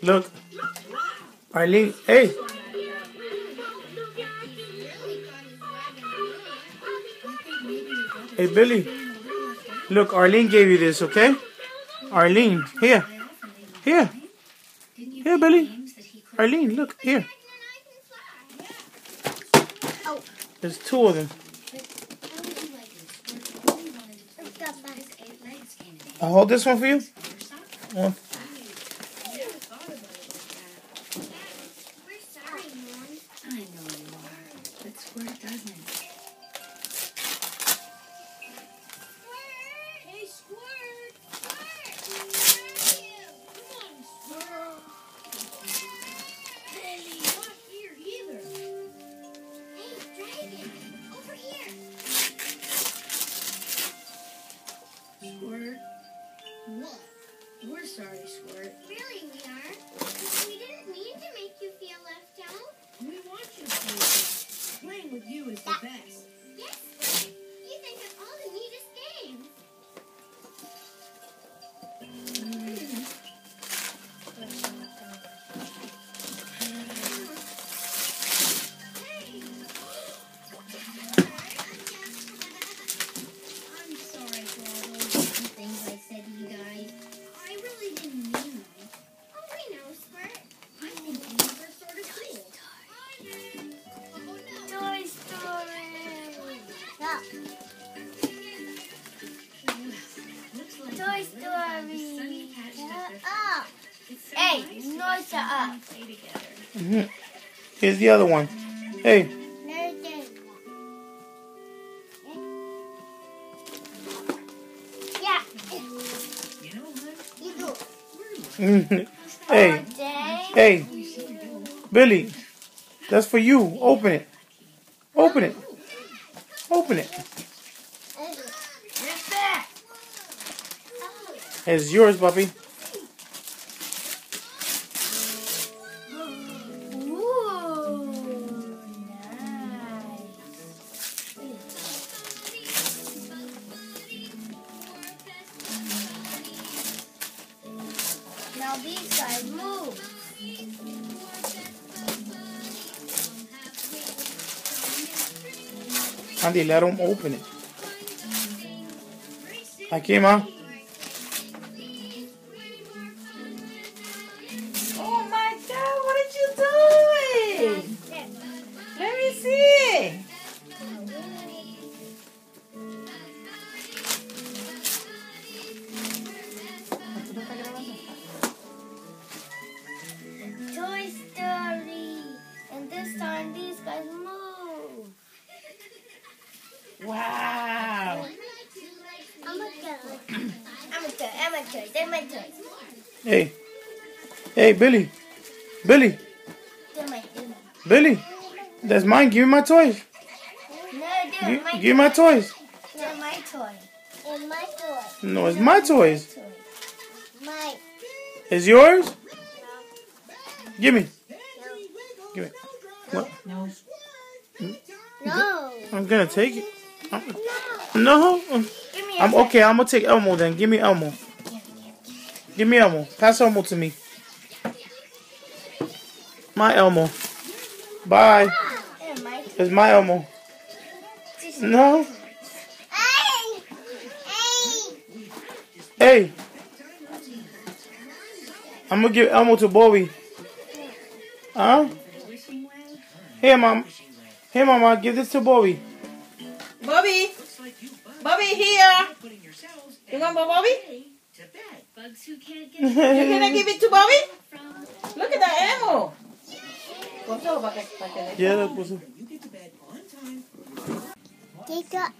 Look. Arlene. Hey. Hey, Billy. Look, Arlene gave you this, okay? Arlene, here. Here. Here, Billy. Arlene, look, here. There's two of them. I'll hold this one for you. One. I know you are, but Squirt doesn't. Hey, Squirt! Squirt! Where are you? Come on, Squirt! Billy, not here either. Hey, Dragon! Over here! Squirt? What? We're sorry, Squirt. Really, we are? We didn't mean to make you feel left out. We want you to. Playing with you is the best. Yes, Squirt. You think of all the neatest games. I'm sorry for all those different things I said to you guys. I really didn't mean them. Oh, we know, Squirt. I think you were sort of cool. Toy Story. Toy Story. Up. Hey, no, shut up. Here's the other one. Hey. Yeah. You know what? You do. Hey. Hey. Billy. That's for you. Open it. Open it. Open it. Get back! It's yours, puppy. Ooh, nice. Now these guys move. Andy, let him open it. Aquí, ma. Oh my God, what are you doing? Let me see. Toy Story. And this time these guys move. Wow. I'm a toy. They're my toys. Hey. Hey, Billy. Billy. They're my Billy. That's mine. Give me my toys. No, they're my Give me my toys. They're my toy. It's my toy. No, it's my toys. My. It's yours? Give me. Give me. What? No. No. I'm gonna take it. No. Give me I'm okay. I'm gonna take Elmo then. Give me Elmo. Give me Elmo. Pass Elmo to me. My Elmo. Bye. It's my Elmo. No. Hey. I'm gonna give Elmo to Bobby. Huh? Here, Mom. Here, Mama. Give this to Bobby. Bobby. Bobby, here. You want Bobby? You're gonna give it to Bobby? Look at that ammo. Yeah, that was it. Take a